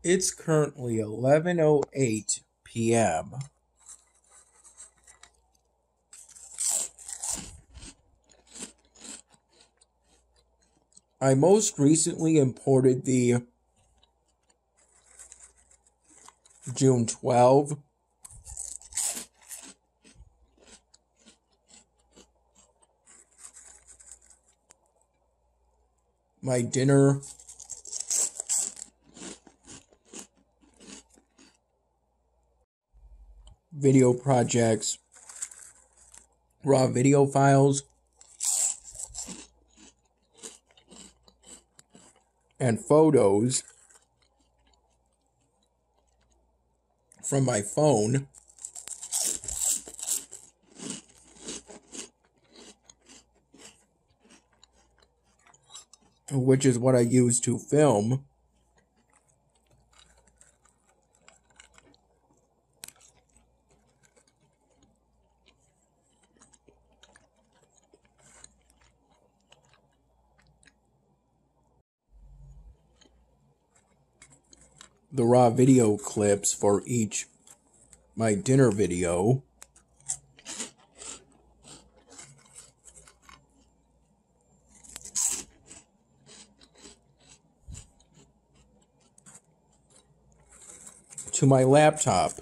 It's currently 11:08 p.m. I most recently imported the June 12 my dinner video projects, raw video files, and photos from my phone, which is what I use to film the raw video clips for each my dinner video. To my laptop,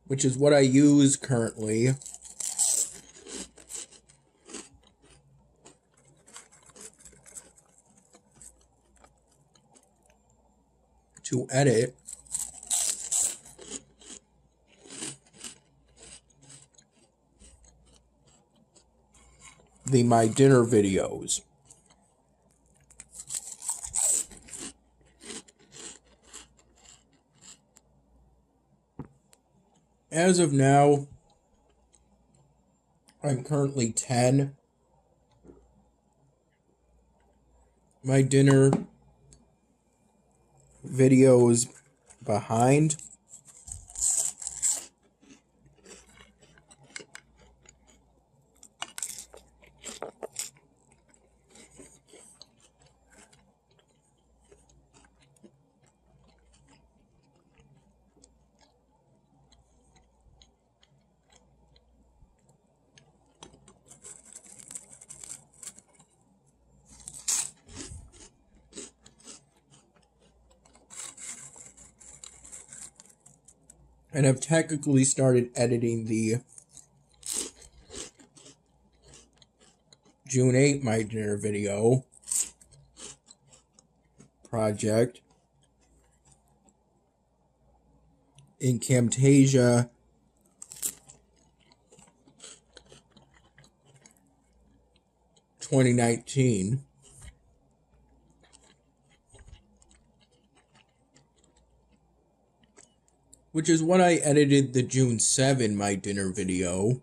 which is what I use currently to edit my dinner videos. As of now, I'm currently 10 my dinner videos behind. And I've technically started editing the June 8 my dinner video project in Camtasia (2019). Which is what I edited the June 7 my dinner video.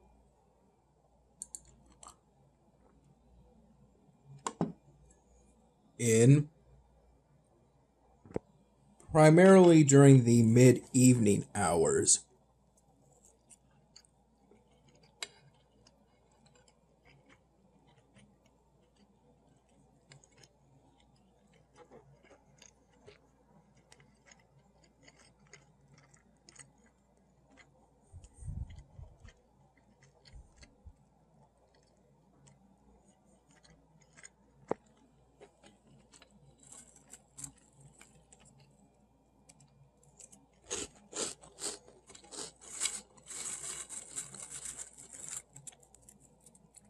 In primarily during the mid-evening hours.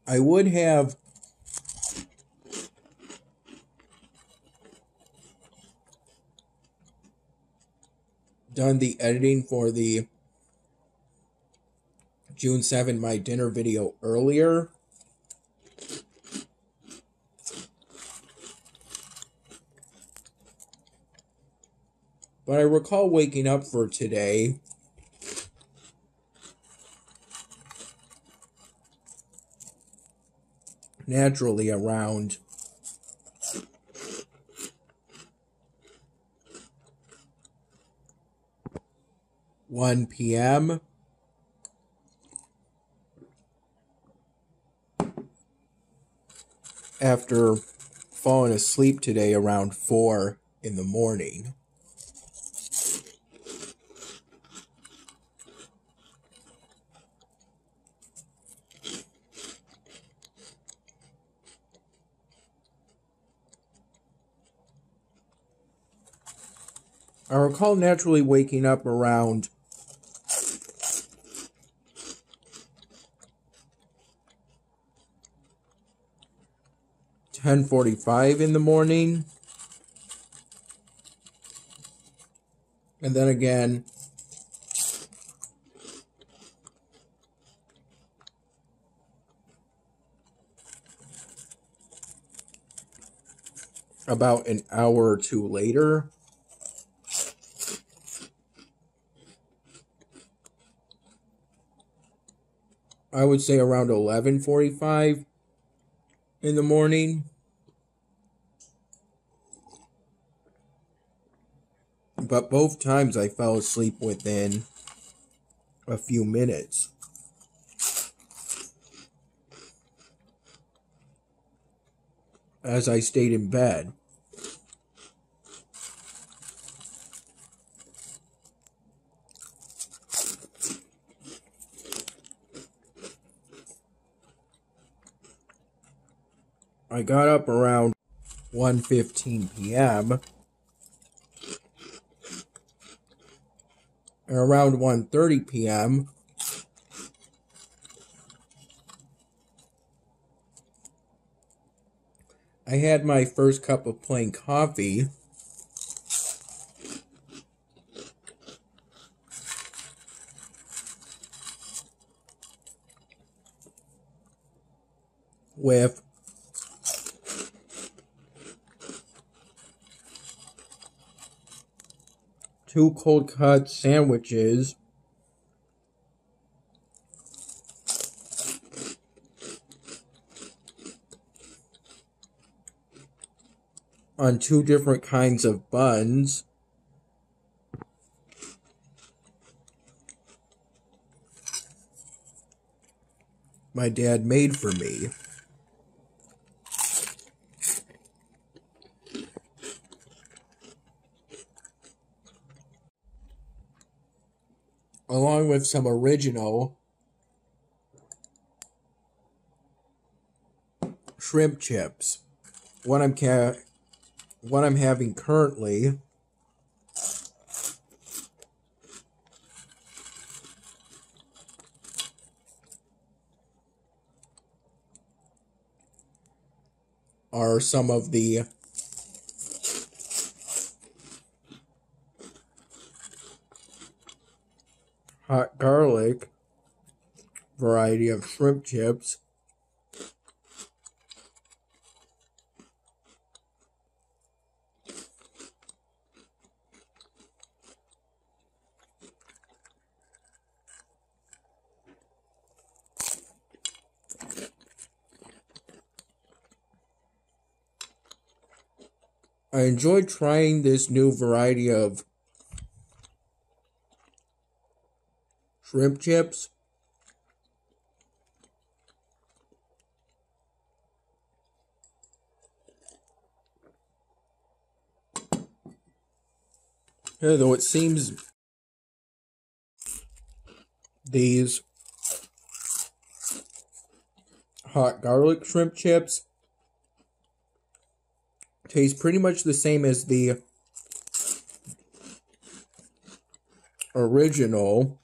I would have done the editing for the June 7 my dinner video earlier, but I recall waking up for today naturally around 1 p.m. after falling asleep today around 4 in the morning. I recall naturally waking up around 10:45 in the morning. And then again about an hour or two later. I would say around 11:45 in the morning. But both times I fell asleep within a few minutes. As I stayed in bed. I got up around 1:15 p.m. And around 1:30 p.m. I had my first cup of plain coffee. With two cold cut sandwiches, on two different kinds of buns, my dad made for me. Along with some original shrimp chips. What I'm having currently are some of the hot garlic variety of shrimp chips. I enjoyed trying this new variety of shrimp chips. Though it seems these hot garlic shrimp chips taste pretty much the same as the original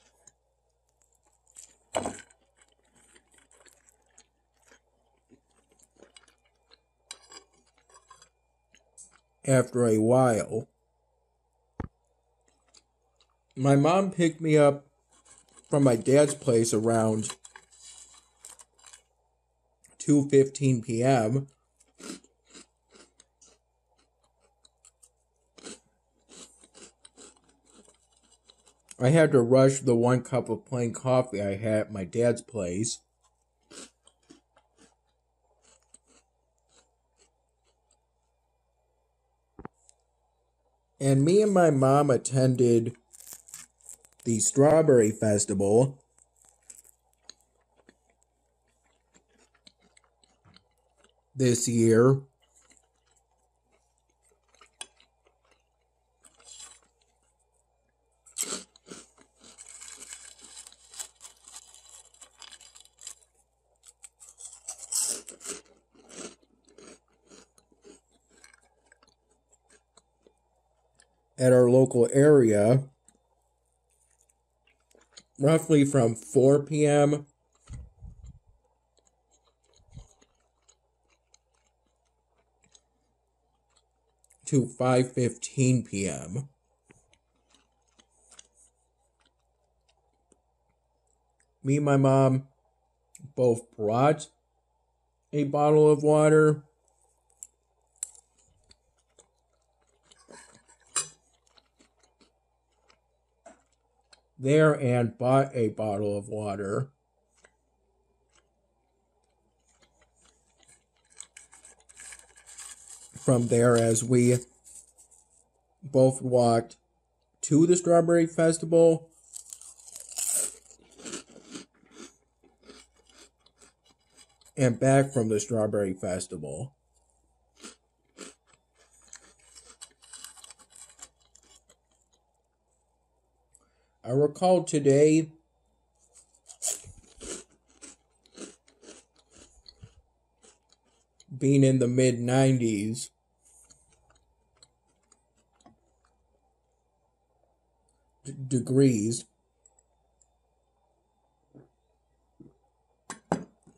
after a while. My mom picked me up from my dad's place around 2:15 p.m. I had to rush the 1 cup of plain coffee I had at my dad's place. And me and my mom attended the Strawberry Festival this year. at our local area, roughly from 4 p.m. to 5:15 p.m. Me and my mom both brought a bottle of water. There and bought a bottle of water. From there, as we both walked to the Strawberry Festival and back from the Strawberry Festival. I recall today being in the mid-90s. Degrees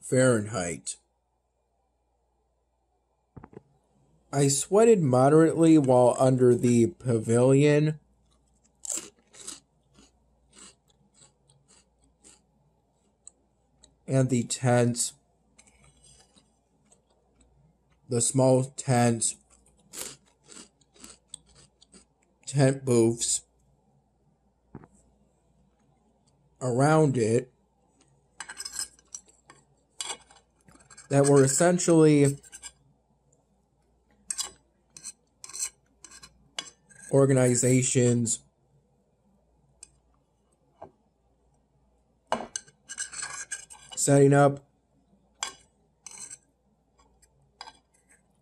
Fahrenheit. I sweated moderately while under the pavilion. And the tents, the small tents, tent booths around it that were essentially organizations setting up,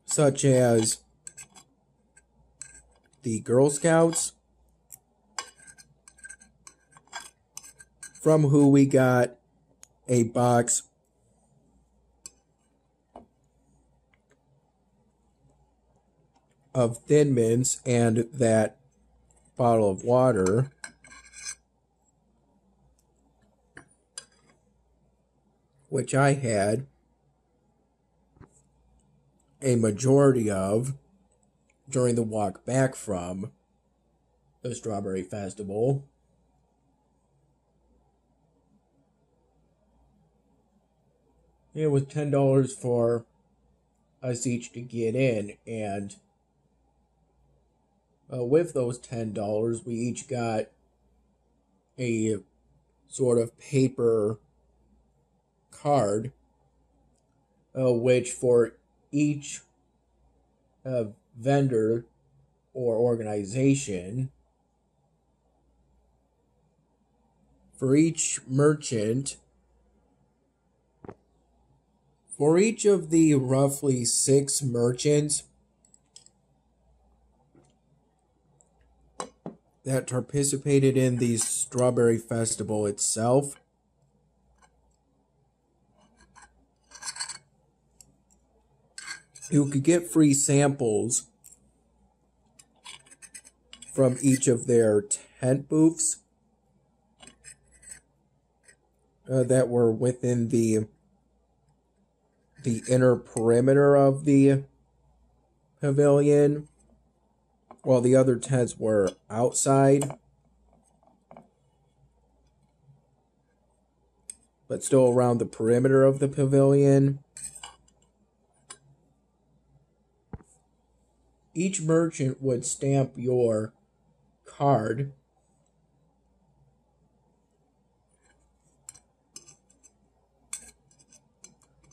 such as the Girl Scouts, from who we got a box of Thin Mints and that bottle of water. Which I had a majority of during the walk back from the Strawberry Festival. It was $10 for us each to get in, and with those $10, we each got a sort of paper card, which for each vendor or organization, for each merchant, for each of the roughly 6 merchants that participated in the Strawberry Festival itself, you could get free samples from each of their tent booths that were within the inner perimeter of the pavilion, while the other tents were outside, but still around the perimeter of the pavilion. Each merchant would stamp your card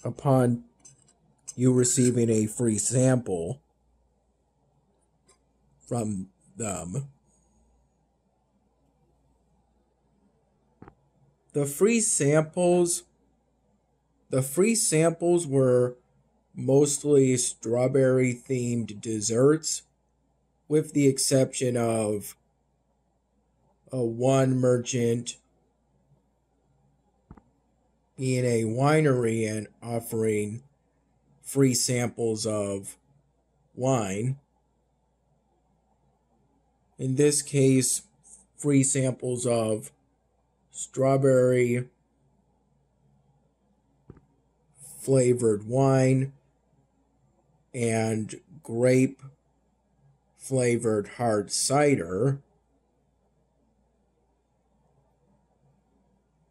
upon you receiving a free sample from them. The free samples were mostly strawberry-themed desserts, with the exception of one merchant being a winery and offering free samples of wine. In this case, free samples of strawberry flavored wine and grape flavored hard cider.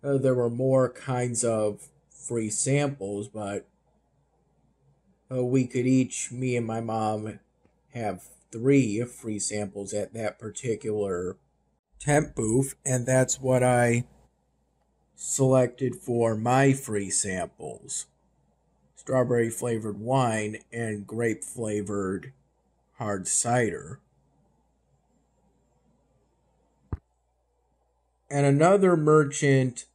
There were more kinds of free samples, but we could each, me and my mom, have 3 free samples at that particular temp booth, and that's what I selected for my free samples: strawberry flavored wine and grape flavored hard cider. And another merchant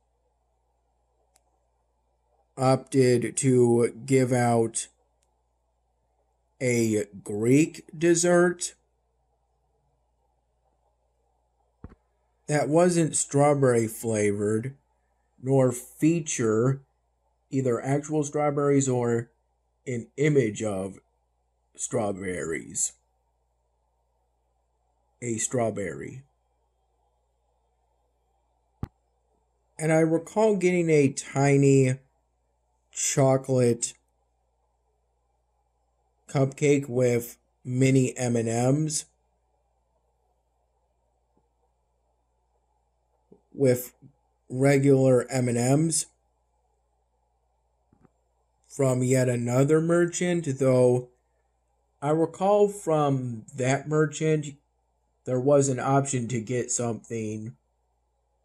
opted to give out a Greek dessert that wasn't strawberry flavored, nor feature either actual strawberries or an image of strawberries. A strawberry. And I recall getting a tiny chocolate cupcake with mini M&Ms with regular M&Ms from yet another merchant, though I recall from that merchant there was an option to get something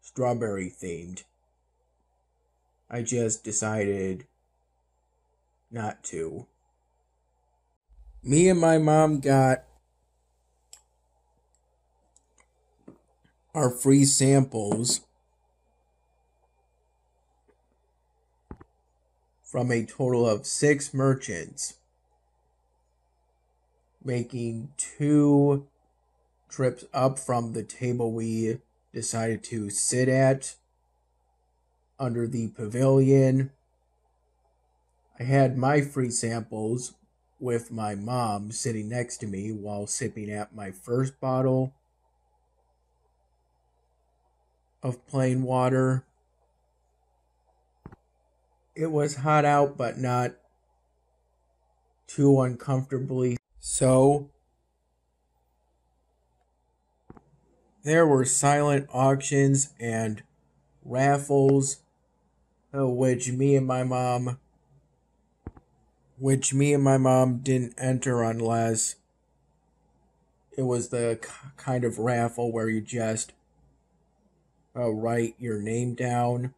strawberry themed. I just decided not to. Me and my mom got our free samples from a total of 6 merchants, making 2 trips up from the table we decided to sit at under the pavilion. I had my free samples with my mom sitting next to me while sipping at my first bottle of plain water. It was hot out, but not too uncomfortably so. There were silent auctions and raffles, which me and my mom didn't enter unless it was the kind of raffle where you just write your name down.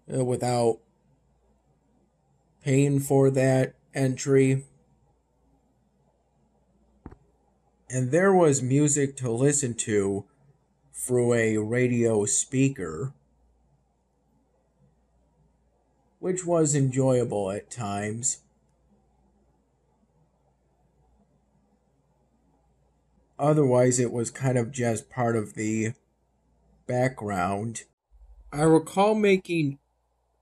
Without paying for that entry. And there was music to listen to through a radio speaker, which was enjoyable at times. Otherwise, it was kind of just part of the background. I recall making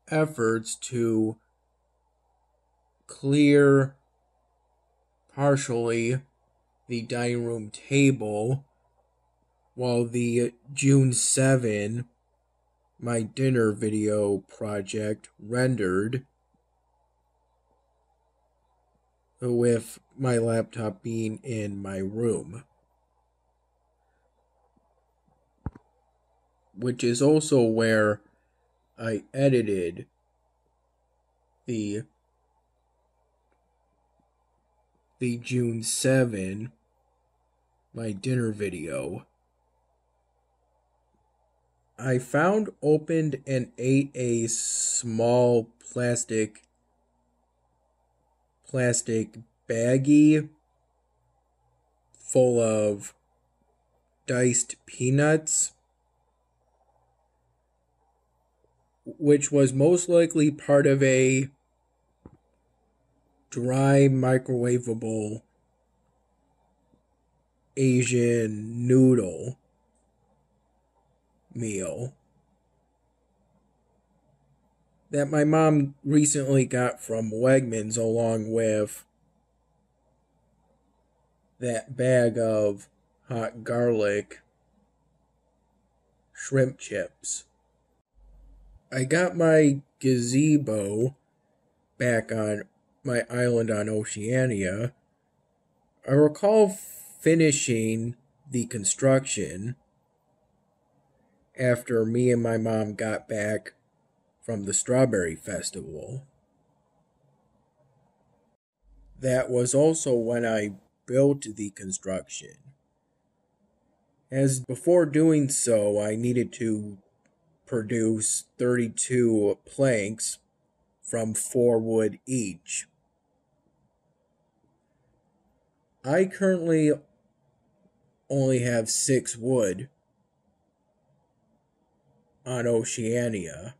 efforts to clear partially the dining room table while the June 7 my dinner video project rendered, with my laptop being in my room, which is also where I edited the June 7 my dinner video. I found, opened, and ate a small plastic baggie full of diced peanuts, which was most likely part of a dry microwavable Asian noodle meal that my mom recently got from Wegmans along with that bag of hot garlic shrimp chips. I got my gazebo back on my island on Oceania. I recall finishing the construction after me and my mom got back from the Strawberry Festival. That was also when I built the construction. As before doing so, I needed to produce 32 planks from 4 wood each. I currently only have 6 wood on Oceania.